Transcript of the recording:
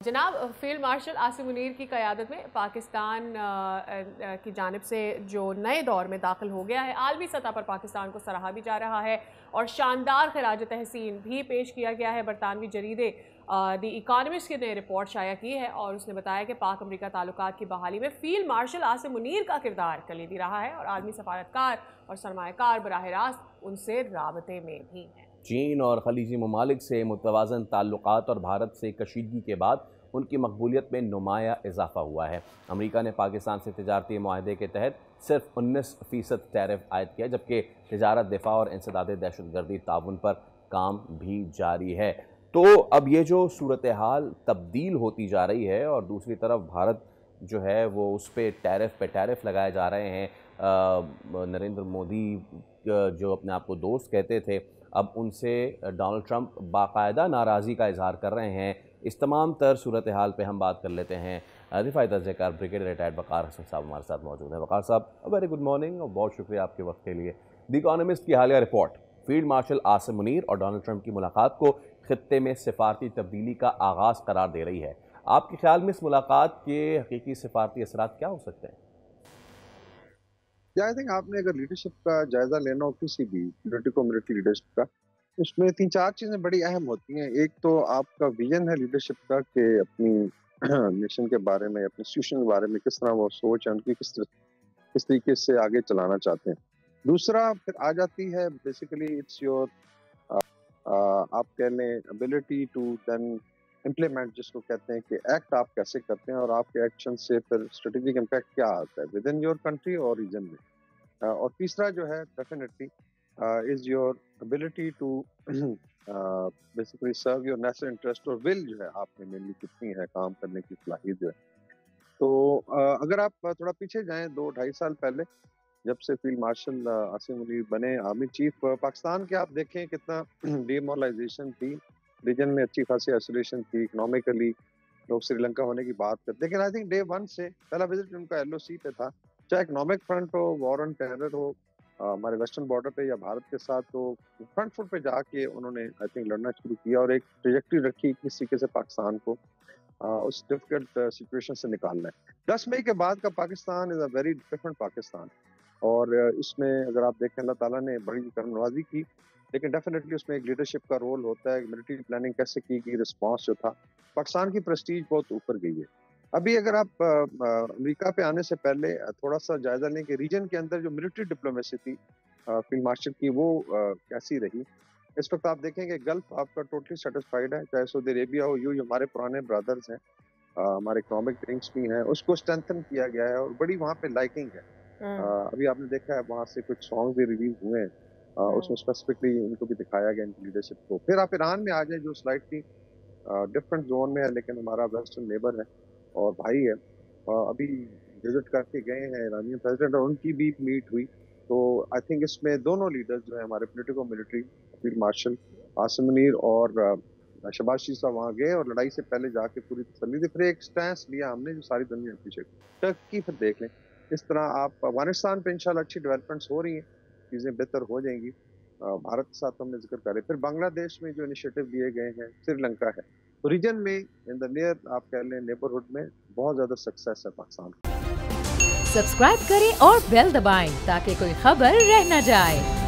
जनाब field marshal Asim Munir की क़यादत में पाकिस्तान की जानिब से जो नए दौर में दाखिल हो गया है, आलमी सतह पर पाकिस्तान को सराहा भी जा रहा है और शानदार खिराज तहसीन भी पेश किया गया है। बरतानवी जरीदे दी इकॉनमिस्ट ने रिपोर्ट शाया की है और उसने बताया कि पाक अमरीका ताल्लुकात की बहाली में फील्ड मार्शल आसिम मुनीर का किरदार कलीदी रहा है और आलमी सफारतकार और सरमायाकार बराह रास्त उनसे राबते में भी हैं। चीन और खलीजी ममालिक से मुतवाज़न ताल्लुकात और भारत से कशीदगी के बाद उनकी मकबूलियत में नुमाया इजाफा हुआ है। अमरीका ने पाकिस्तान से तिजारती मुआहदे के तहत सिर्फ 19% टैरिफ आयद किया, जबकि तिजारत, दिफा और इंसदाद दहशतगर्दी ताउन पर काम भी जारी है। तो अब ये जो सूरत हाल तब्दील होती जा रही है और दूसरी तरफ भारत जो है वो उस पर टैरिफ लगाए जा रहे हैं। नरेंद्र मोदी जो अपने आप को दोस्त कहते थे, अब उनसे डोनाल्ड ट्रंप बाकायदा नाराज़गी का इजहार कर रहे हैं। इस तमाम तर सूरत हाल पे हम बात कर लेते हैं। दिफाई तर्जकार ब्रिगेडियर रिटायर्ड वक़ार हसन साहब हमारे साथ मौजूद हैं। वक़ार साहब, वेरी गुड मॉर्निंग और बहुत शुक्रिया आपके वक्त के लिए। द इकॉनमिस्ट की हालिया report field marshal Asim Munir और डोनाल्ड ट्रंप की मुलाकात को खित्ते में सिफारती तब्दीली का आगाज़ करार दे रही है। आपके ख्याल में इस मुलाकात के हकीकी सिफारती असरात क्या हो सकते हैं? आई थिंक आपने अगर लीडरशिप का जायजा लेना हो किसी भी पॉलिटिको मिलिट्री लीडरशिप का, उसमें 3-4 चीजें बड़ी अहम होती हैं। एक तो आपका विजन है लीडरशिप का कि अपनी नेशन के बारे में, अपने इंस्टीट्यूशन के बारे में किस तरह वो सोच है उनकी, किस तरीके से आगे चलाना चाहते हैं। दूसरा फिर आ जाती है बेसिकली इट्स योर आप कह लें एबिलिटी टू देन इम्प्लीमेंट, जिसको कहते हैं कि एक्ट आप कैसे करते हैं और आपके एक्शन से फिर स्ट्रेटेजिक इम्पैक्ट क्या आता है विद इन योर कंट्री और रीजन में। और तीसरा जो है definitely is your ability to basically serve your national interest, और विल जो है आप में मेनली कितनी है काम करने की सलाहियत जो है। तो अगर आप थोड़ा पीछे जाएं 2-2.5 साल पहले, जब से फील्ड मार्शल आसिम मुनीर बने आर्मी चीफ, पाकिस्तान के आप देखें कितना डीमोरलाइजेशन थी, रीजन में अच्छी खासी आइसोलेशन थी, इकोनॉमिकली लोग श्रीलंका होने की बात करते। लेकिन आई थिंक डे 1 से पहला विजिट उनका LOC पे था, चाहे इकोनॉमिक फ्रंट हो, वॉर ऑन टेरर हो हमारे वेस्टर्न बॉर्डर पे या भारत के साथ, तो फ्रंट फुट पे जाके उन्होंने आई थिंक लड़ना शुरू किया और एक ट्रेजेक्टरी रखी किस तरीके से पाकिस्तान को उस डिफिकल्ट सिचुएशन से निकालना है। 10 मई के बाद का Pakistan is a very different Pakistan, और इसमें अगर आप देखें अल्लाह ताला ने बड़ी करमनवाजी की, लेकिन डेफिनेटली उसमें एक लीडरशिप का रोल होता है। मिलिट्री प्लानिंग कैसे की गई, रिस्पांस जो था, पाकिस्तान की प्रेस्टीज बहुत ऊपर गई है। अभी अगर आप अमेरिका पे आने से पहले थोड़ा सा जायजा लें कि रीजन के अंदर जो मिलिट्री डिप्लोमेसी थी फील्ड मार्शल की, वो कैसी रही। इस वक्त आप देखें कि गल्फ आपका टोटली सेटिस्फाइड है, चाहे सऊदी अरेबिया हो, यूं हमारे पुराने ब्रदर्स हैं, हमारे इकोनॉमिक लिंक्स भी हैं, उसको स्ट्रेंथन किया गया है और बड़ी वहाँ पे लाइकिंग है। अभी आपने देखा है वहाँ से कुछ सॉन्ग भी रिलीज हुए हैं, उसमें स्पेसिफिकली इनको भी दिखाया गया इनकी लीडरशिप को। फिर आप ईरान में आ जाए जो स्लाइटली डिफरेंट जोन में है, लेकिन हमारा वेस्टर्न नेबर है और भाई है। अभी विजिट करके गए हैं ईरानियन प्रेसिडेंट और उनकी भी मीट हुई। तो आई थिंक इसमें दोनों लीडर्स जो है हमारे politico military, field marshal Asim Munir और शहबाज शरीफ साहब वहाँ गए और लड़ाई से पहले जाके पूरी तसल्ली दी। फिर एक स्टैंस लिया हमने जो सारी दुनिया के पीछे। टर्की फिर देख लें, इस तरह आप अफगानिस्तान पे इंशाल्लाह अच्छी डेवलपमेंट्स हो रही हैं, चीज़ें बेहतर हो जाएंगी। भारत के साथ हमने जिक्र करें, फिर बांग्लादेश में जो इनिशिएटिव लिए गए हैं, श्रीलंका है, तो रीजन में इन द नियर आप कह लें नेबरहुड में बहुत ज़्यादा सक्सेस है पाकिस्तान। सब्सक्राइब करें और बेल दबाएं ताकि कोई खबर रह न जाए।